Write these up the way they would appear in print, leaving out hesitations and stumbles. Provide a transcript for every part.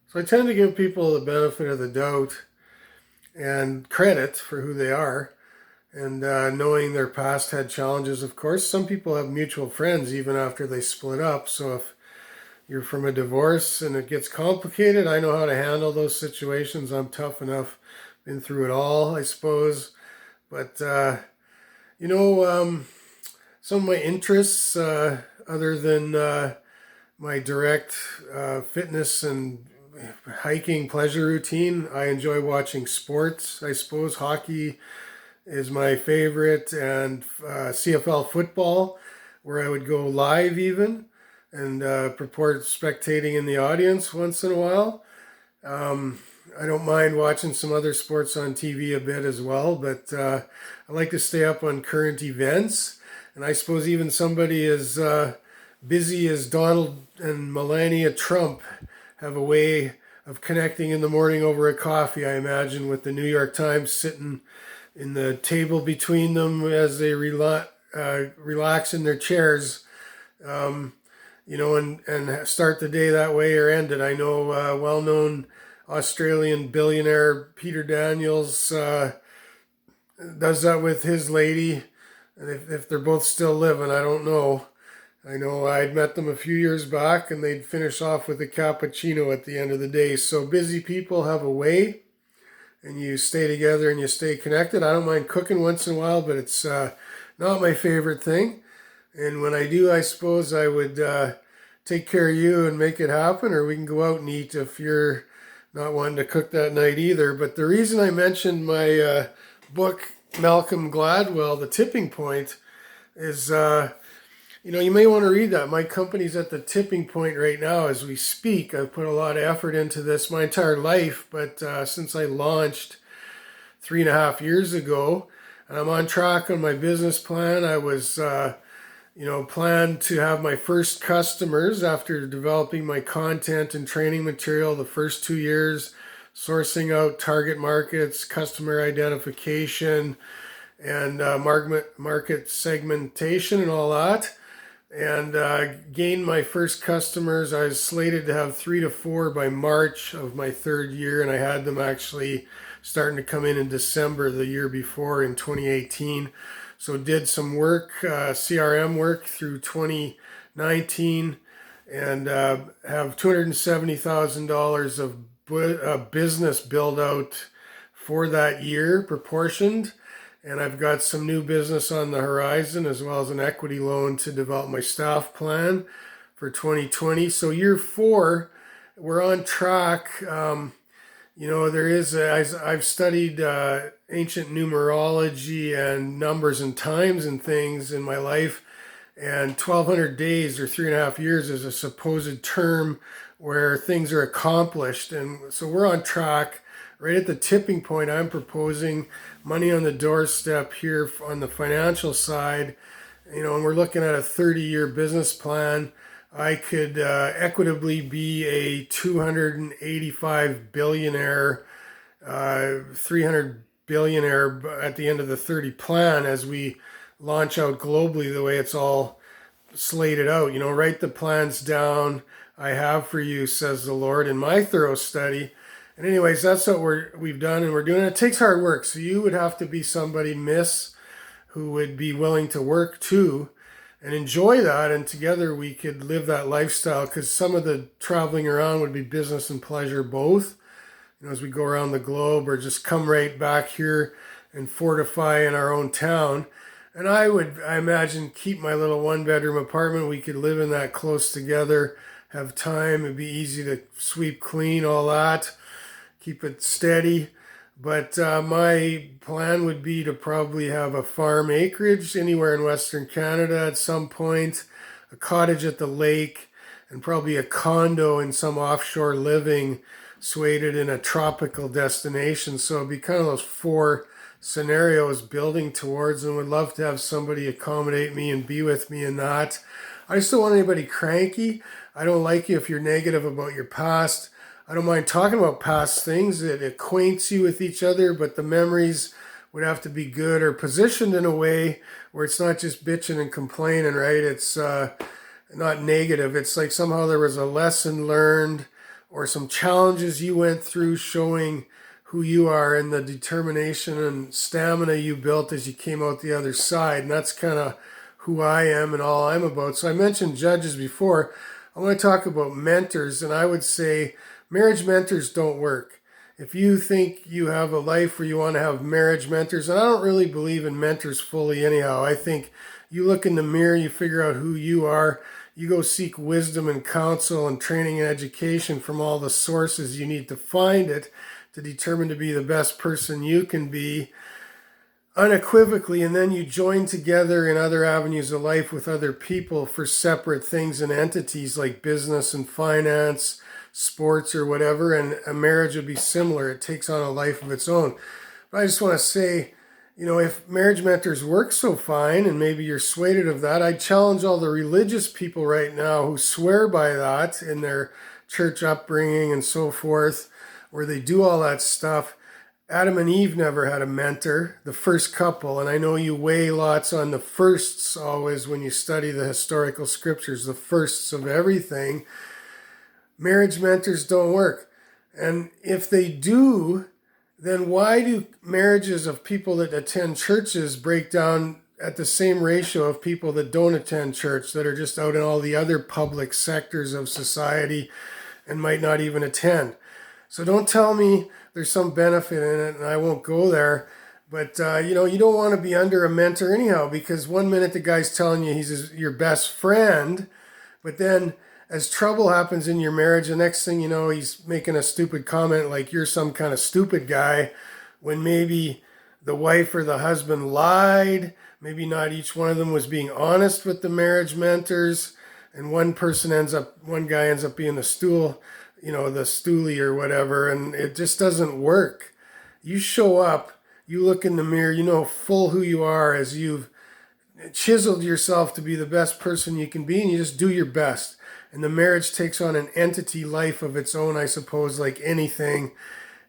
So I tend to give people the benefit of the doubt and credit for who they are. And knowing their past had challenges, of course. Some people have mutual friends even after they split up. So if you're from a divorce and it gets complicated, I know how to handle those situations. I'm tough enough, been through it all, I suppose. But, you know, some of my interests, other than my direct fitness and hiking pleasure routine, I enjoy watching sports. I suppose hockey is my favorite, and CFL football, where I would go live even and purport spectating in the audience once in a while. Um, I don't mind watching some other sports on TV a bit as well, but I like to stay up on current events. And I suppose even somebody as busy as Donald and Melania Trump have a way of connecting in the morning over a coffee, I imagine, with the New York Times sitting in the table between them as they relax in their chairs, um, and start the day that way or end it. I know well-known Australian billionaire Peter Daniels does that with his lady, and if they're both still living, I don't know. I know I'd met them a few years back, and they'd finish off with a cappuccino at the end of the day. So busy people have a way, and you stay together and you stay connected. I don't mind cooking once in a while, but it's not my favorite thing. And when I do, I suppose I would take care of you and make it happen, or we can go out and eat if you're not wanting to cook that night either. But the reason I mentioned my book, Malcolm Gladwell, The Tipping Point, is you may want to read that. My company's at the tipping point right now as we speak. I've put a lot of effort into this my entire life, but since I launched 3.5 years ago, and I'm on track on my business plan. I was, planned to have my first customers after developing my content and training material the first 2 years, sourcing out target markets, customer identification, and market segmentation and all that, and gained my first customers. I was slated to have 3 to 4 by March of my third year, and I had them actually starting to come in December the year before in 2018. So did some work, CRM work through 2019, and have $270,000 of business build out for that year proportioned. And I've got some new business on the horizon, as well as an equity loan to develop my staff plan for 2020. So year 4, we're on track. I've studied ancient numerology and numbers and times and things in my life, and 1,200 days or 3.5 years is a supposed term where things are accomplished. And so we're on track. Right at the tipping point, I'm proposing money on the doorstep here on the financial side, and we're looking at a 30-year business plan. I could equitably be a 285 billionaire, 300 billionaire at the end of the 30 plan as we launch out globally the way it's all slated out. Write the plans down I have for you, says the Lord, in my thorough study. And anyways, that's what we've done, and we're doing it. It takes hard work. So you would have to be somebody, miss, who would be willing to work too and enjoy that. And together we could live that lifestyle, because some of the traveling around would be business and pleasure both, as we go around the globe, or just come right back here and fortify in our own town. And I imagine, keep my little 1-bedroom apartment. We could live in that close together, have time. It'd be easy to sweep, clean, all that, keep it steady. But my plan would be to probably have a farm acreage anywhere in Western Canada at some point, a cottage at the lake, and probably a condo in some offshore living, situated in a tropical destination. So it'd be kind of those 4 scenarios building towards, and would love to have somebody accommodate me and be with me in that. I just don't want anybody cranky. I don't like you if you're negative about your past. I don't mind talking about past things. It acquaints you with each other, but the memories would have to be good, or positioned in a way where it's not just bitching and complaining, right? It's not negative. It's like somehow there was a lesson learned, or some challenges you went through, showing who you are and the determination and stamina you built as you came out the other side. And that's kind of who I am and all I'm about. So I mentioned judges before. I want to talk about mentors, and I would say marriage mentors don't work. If you think you have a life where you want to have marriage mentors, and I don't really believe in mentors fully anyhow. I think you look in the mirror, you figure out who you are, you go seek wisdom and counsel and training and education from all the sources you need to find it to determine to be the best person you can be unequivocally, and then you join together in other avenues of life with other people for separate things and entities like business and finance, sports or whatever, and a marriage would be similar. It takes on a life of its own. But I just want to say, if marriage mentors work so fine, and maybe you're swayed of that, I challenge all the religious people right now who swear by that in their church upbringing and so forth, where they do all that stuff. Adam and Eve never had a mentor, the first couple, and I know you weigh lots on the firsts always when you study the historical scriptures, the firsts of everything. Marriage mentors don't work. And if they do, then why do marriages of people that attend churches break down at the same ratio of people that don't attend church, that are just out in all the other public sectors of society and might not even attend? So don't tell me there's some benefit in it, and I won't go there. But, you don't want to be under a mentor anyhow, because one minute the guy's telling you he's your best friend, but then as trouble happens in your marriage, the next thing you know, he's making a stupid comment like you're some kind of stupid guy, when maybe the wife or the husband lied. Maybe not each one of them was being honest with the marriage mentors, and one guy ends up being the stoolie or whatever, and it just doesn't work. You show up, you look in the mirror, you know full who you are as you've chiseled yourself to be the best person you can be, and you just do your best. And the marriage takes on an entity life of its own, I suppose, like anything.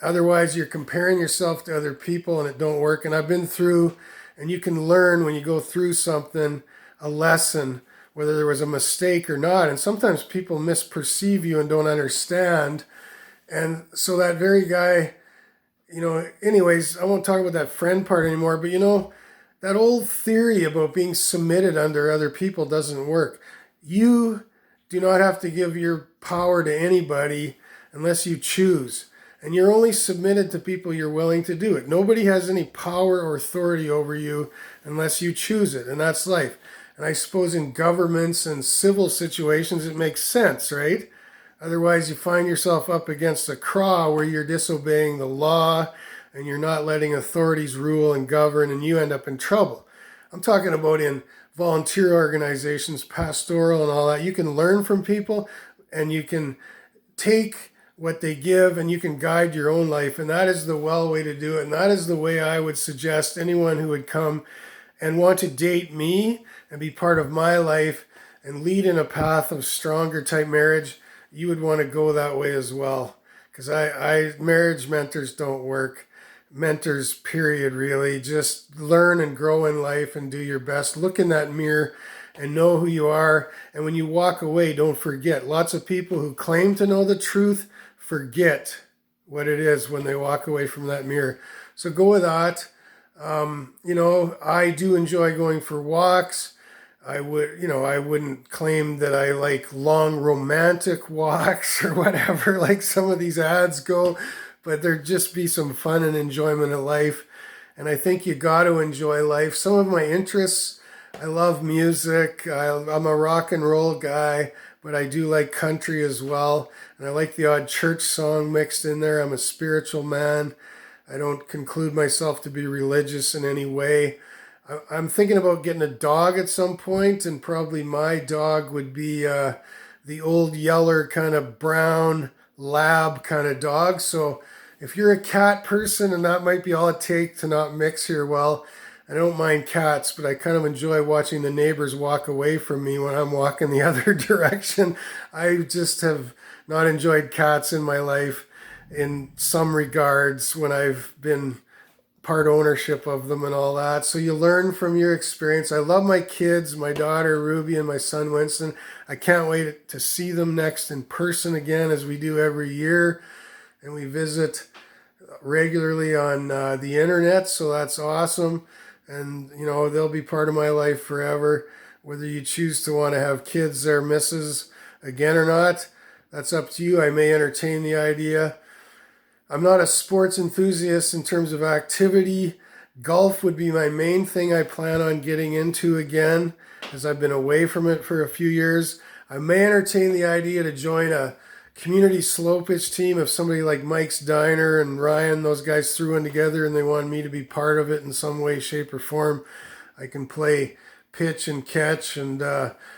Otherwise, you're comparing yourself to other people and it don't work. And I've been through, and you can learn when you go through something, a lesson, whether there was a mistake or not. And sometimes people misperceive you and don't understand. And so that very guy, anyways, I won't talk about that friend part anymore, but that old theory about being submitted under other people doesn't work. You do not have to give your power to anybody unless you choose. And you're only submitted to people you're willing to do it. Nobody has any power or authority over you unless you choose it. And that's life. And I suppose in governments and civil situations, it makes sense, right? Otherwise, you find yourself up against a craw where you're disobeying the law and you're not letting authorities rule and govern, and you end up in trouble. I'm talking about in volunteer organizations, pastoral and all that. You can learn from people, and you can take what they give, and you can guide your own life. And that is the well way to do it. And that is the way I would suggest anyone who would come and want to date me and be part of my life and lead in a path of stronger type marriage, you would want to go that way as well. Because marriage mentors don't work. Mentors, period, really. Just learn and grow in life and do your best. Look in that mirror and know who you are. And when you walk away, don't forget. Lots of people who claim to know the truth forget what it is when they walk away from that mirror. So go with that. I do enjoy going for walks. I wouldn't claim that I like long romantic walks or whatever, like some of these ads go, but there'd just be some fun and enjoyment of life. And I think you got to enjoy life. Some of my interests, I love music. I'm a rock and roll guy, but I do like country as well. And I like the odd church song mixed in there. I'm a spiritual man. I don't conclude myself to be religious in any way. I'm thinking about getting a dog at some point, and probably my dog would be the old yeller kind of brown lab kind of dog. So if you're a cat person, and that might be all it takes to not mix here, well, I don't mind cats, but I kind of enjoy watching the neighbors walk away from me when I'm walking the other direction. I just have not enjoyed cats in my life in some regards when I've been part ownership of them and all that. So you learn from your experience. I love my kids, my daughter Ruby and my son Winston. I can't wait to see them next in person again, as we do every year. And we visit regularly on the internet, so that's awesome. And they'll be part of my life forever. Whether you choose to want to have kids or misses again or not, that's up to you. I may entertain the idea. I'm not a sports enthusiast in terms of activity. Golf would be my main thing I plan on getting into again, as I've been away from it for a few years. I may entertain the idea to join a community slow pitch team if somebody like Mike's Diner and Ryan, those guys threw in together and they wanted me to be part of it in some way, shape, or form. I can play pitch and catch and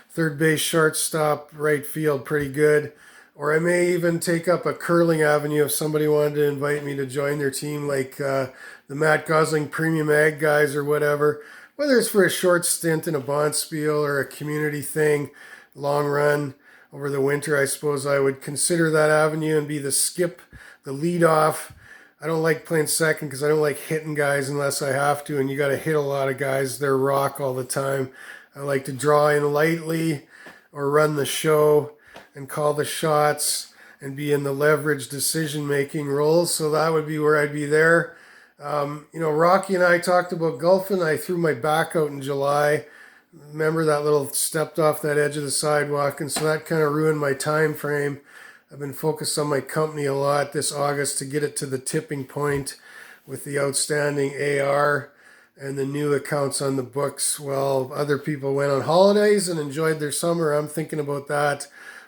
third base, shortstop, right field pretty good. Or I may even take up a curling avenue if somebody wanted to invite me to join their team, like the Matt Gosling Premium Ag guys or whatever. Whether it's for a short stint in a bonspiel or a community thing, long run over the winter, I suppose I would consider that avenue and be the skip, the lead off. I don't like playing second because I don't like hitting guys unless I have to, and you got to hit a lot of guys. They're rock all the time. I like to draw in lightly or run the show and call the shots and be in the leverage decision-making roles. So that would be where I'd be there. Rocky and I talked about golfing. I threw my back out in July. Remember that little stepped off that edge of the sidewalk, and so that kind of ruined my time frame. I've been focused on my company a lot this August to get it to the tipping point with the outstanding AR and the new accounts on the books. Well, other people went on holidays and enjoyed their summer. I'm thinking about that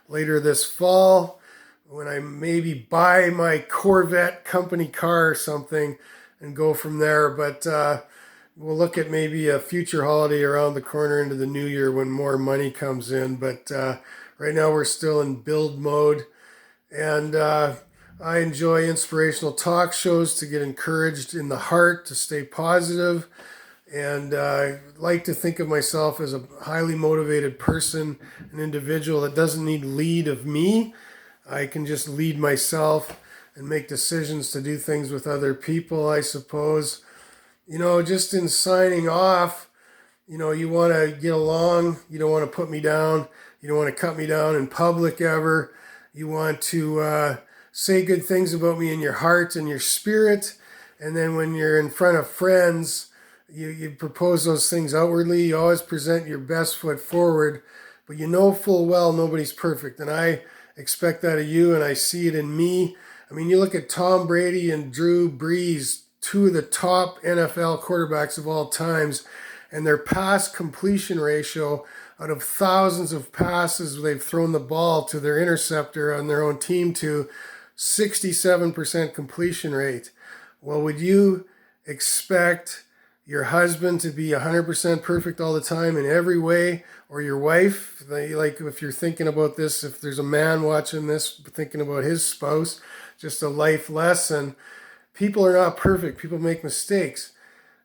later this fall when I maybe buy my Corvette company car or something and go from there. But we'll look at maybe a future holiday around the corner into the new year when more money comes in. But right now we're still in build mode. And I enjoy inspirational talk shows to get encouraged in the heart, to stay positive. And I like to think of myself as a highly motivated person, an individual that doesn't need lead of me. I can just lead myself and make decisions to do things with other people, I suppose. Just in signing off, you want to get along. You don't want to put me down. You don't want to cut me down in public ever. You want to say good things about me in your heart and your spirit. And then when you're in front of friends, you propose those things outwardly. You always present your best foot forward. But you know full well nobody's perfect. And I expect that of you, and I see it in me. I mean, you look at Tom Brady and Drew Brees, two of the top NFL quarterbacks of all times, and their pass completion ratio out of thousands of passes they've thrown the ball to their interceptor on their own team to 67% completion rate. Well, would you expect your husband to be 100% perfect all the time in every way, or your wife? Like, if you're thinking about this, if there's a man watching this thinking about his spouse, just a life lesson. People are not perfect. People make mistakes.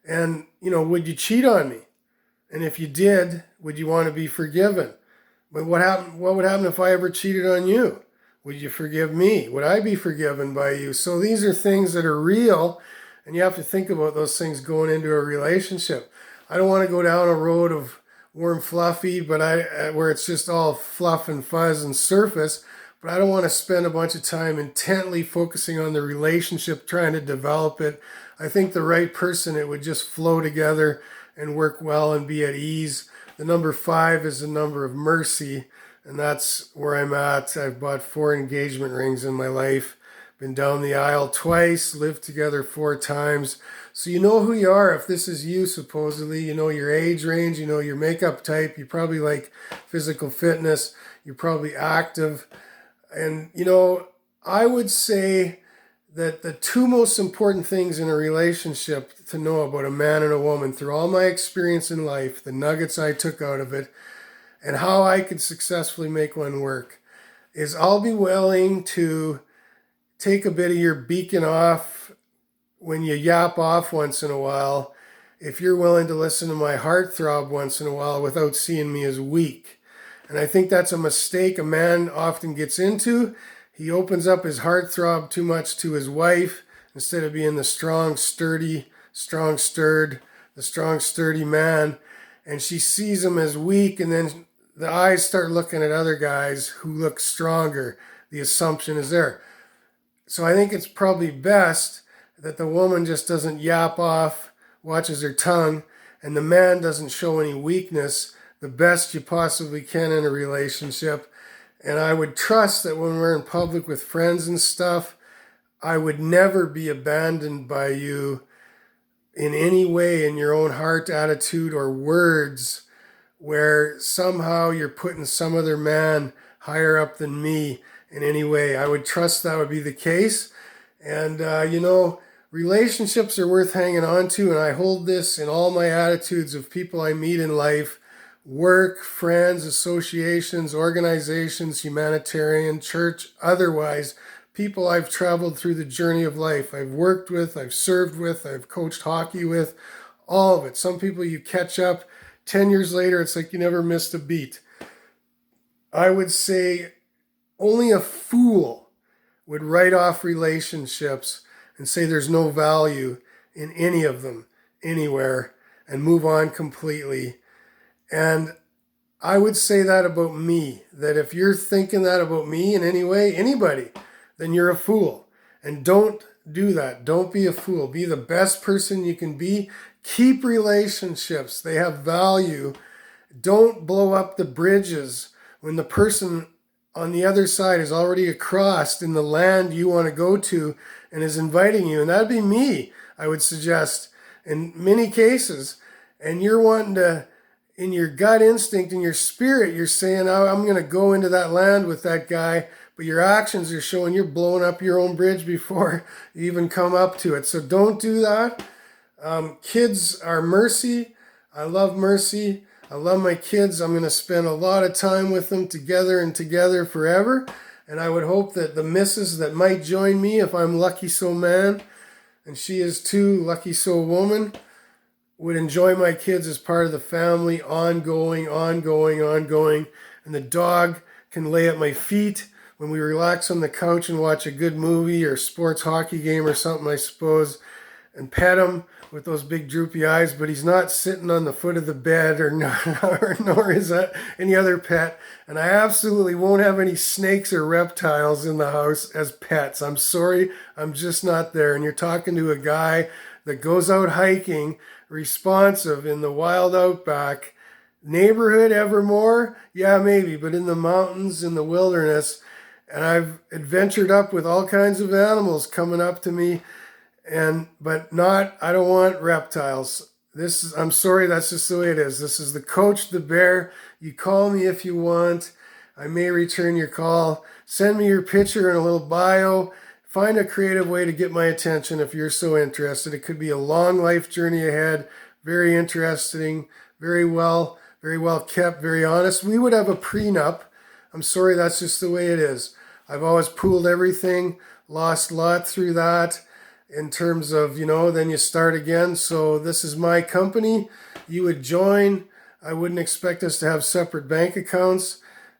And, would you cheat on me? And if you did, would you want to be forgiven? But what would happen if I ever cheated on you? Would you forgive me? Would I be forgiven by you? So these are things that are real, and you have to think about those things going into a relationship. I don't want to go down a road of warm fluffy, but where it's just all fluff and fuzz and surface. But I don't want to spend a bunch of time intently focusing on the relationship, trying to develop it. I think the right person, it would just flow together and work well and be at ease. The number 5 is the number of mercy, and that's where I'm at. I've bought 4 engagement rings in my life, been down the aisle twice, lived together 4 times. So you know who you are. If this is you, supposedly, you know your age range, you know your makeup type, you probably like physical fitness, you're probably active. And, I would say that the 2 most important things in a relationship to know about a man and a woman, through all my experience in life, the nuggets I took out of it, and how I could successfully make one work, is I'll be willing to take a bit of your beacon off when you yap off once in a while, if you're willing to listen to my heart throb once in a while without seeing me as weak. And I think that's a mistake a man often gets into. He opens up his heartthrob too much to his wife instead of being the strong, sturdy, the strong, sturdy man, and she sees him as weak, and then the eyes start looking at other guys who look stronger. The assumption is there. So I think it's probably best that the woman just doesn't yap off, watches her tongue, and the man doesn't show any weakness, the best you possibly can in a relationship. And I would trust that when we're in public with friends and stuff, I would never be abandoned by you in any way in your own heart, attitude, or words where somehow you're putting some other man higher up than me in any way. I would trust that would be the case. And, relationships are worth hanging on to. And I hold this in all my attitudes of people I meet in life, work, friends, associations, organizations, humanitarian, church, otherwise, people I've traveled through the journey of life. I've worked with, I've served with, I've coached hockey with, all of it. Some people you catch up 10 years later, it's like you never missed a beat. I would say only a fool would write off relationships and say there's no value in any of them anywhere and move on completely. And I would say that about me, that if you're thinking that about me in any way, anybody, then you're a fool. And don't do that. Don't be a fool. Be the best person you can be. Keep relationships. They have value. Don't blow up the bridges when the person on the other side is already across in the land you want to go to and is inviting you. And that'd be me, I would suggest, in many cases. And you're wanting to, in your gut instinct, in your spirit, you're saying, oh, I'm going to go into that land with that guy. But your actions are showing you're blowing up your own bridge before you even come up to it. So don't do that. Kids are mercy. I love mercy. I love my kids. I'm going to spend a lot of time with them together and together forever. And I would hope that the missus that might join me, if I'm lucky so man, and she is too, lucky so woman, would enjoy my kids as part of the family, ongoing. And the dog can lay at my feet when we relax on the couch and watch a good movie or sports hockey game or something, I suppose, and pet him with those big droopy eyes, but he's not sitting on the foot of the bed nor is that any other pet. And I absolutely won't have any snakes or reptiles in the house as pets. I'm sorry, I'm just not there. And you're talking to a guy that goes out hiking, responsive in the wild outback, neighborhood evermore? Yeah, maybe, but in the mountains, in the wilderness. And I've adventured up with all kinds of animals coming up to me, but I don't want reptiles. I'm sorry, that's just the way it is. This is the Coach the Bear. You call me if you want. I may return your call. Send me your picture and a little bio. Find a creative way to get my attention if you're so interested. It could be a long life journey ahead. Very interesting, very well kept, very honest. We would have a prenup. I'm sorry, that's just the way it is. I've always pooled everything, lost a lot through that in terms of, then you start again. So this is my company. You would join. I wouldn't expect us to have separate bank accounts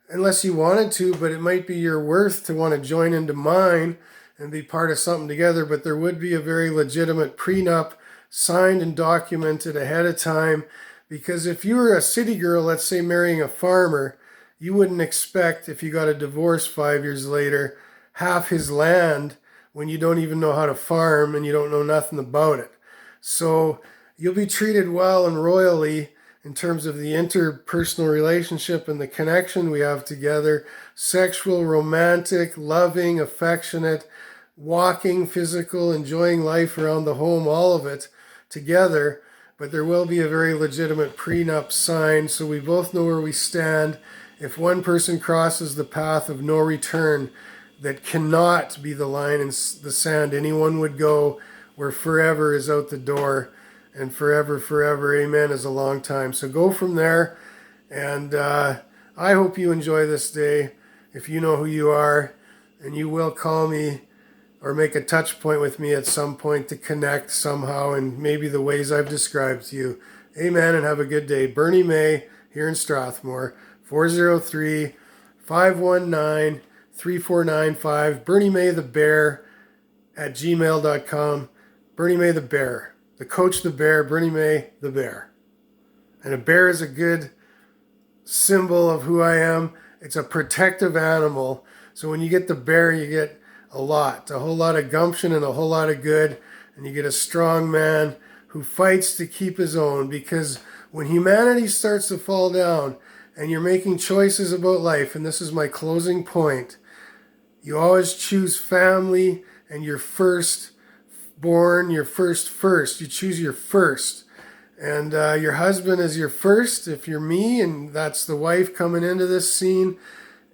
unless you wanted to, but it might be your worth to want to join into mine and be part of something together. But there would be a very legitimate prenup signed and documented ahead of time, because if you were a city girl, let's say marrying a farmer, you wouldn't expect, if you got a divorce 5 years later, half his land when you don't even know how to farm and you don't know nothing about it. So you'll be treated well and royally in terms of the interpersonal relationship and the connection we have together. Sexual, romantic, loving, affectionate, walking, physical, enjoying life around the home, all of it together. But there will be a very legitimate prenup signed so we both know where we stand. If one person crosses the path of no return, that cannot be the line in the sand anyone would go, where forever is out the door, and forever, amen, is a long time. So go from there, and I hope you enjoy this day. If you know who you are, and you will call me or make a touch point with me at some point to connect somehow in maybe the ways I've described to you. Amen, and have a good day. Bernie May here in Strathmore. 403-519-3495. Bernie May the Bear at gmail.com. Bernie May the Bear. the coach the bear, Bernie May the bear. And a bear is a good symbol of who I am. It's a protective animal. So when you get the bear, you get a whole lot of gumption and a whole lot of good. And you get a strong man who fights to keep his own. Because when humanity starts to fall down and you're making choices about life, and this is my closing point, you always choose family and your firstborn, your first. You choose your first. And your husband is your first, if you're me, and that's the wife coming into this scene.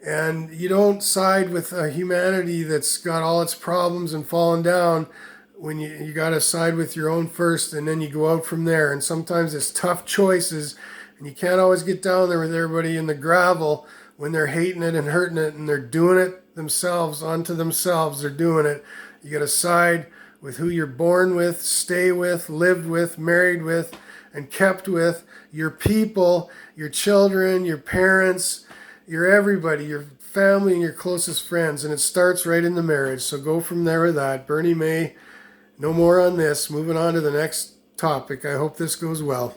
And you don't side with humanity that's got all its problems and fallen down. When you got to side with your own first, and then you go out from there. And sometimes it's tough choices, and you can't always get down there with everybody in the gravel when they're hating it and hurting it, and they're doing it themselves, onto themselves. They're doing it. You got to side with who you're born with, stay with, lived with, married with, and kept with, your people, your children, your parents, your everybody, your family and your closest friends. And it starts right in the marriage. So go from there with that. Bernie May, no more on this. Moving on to the next topic. I hope this goes well.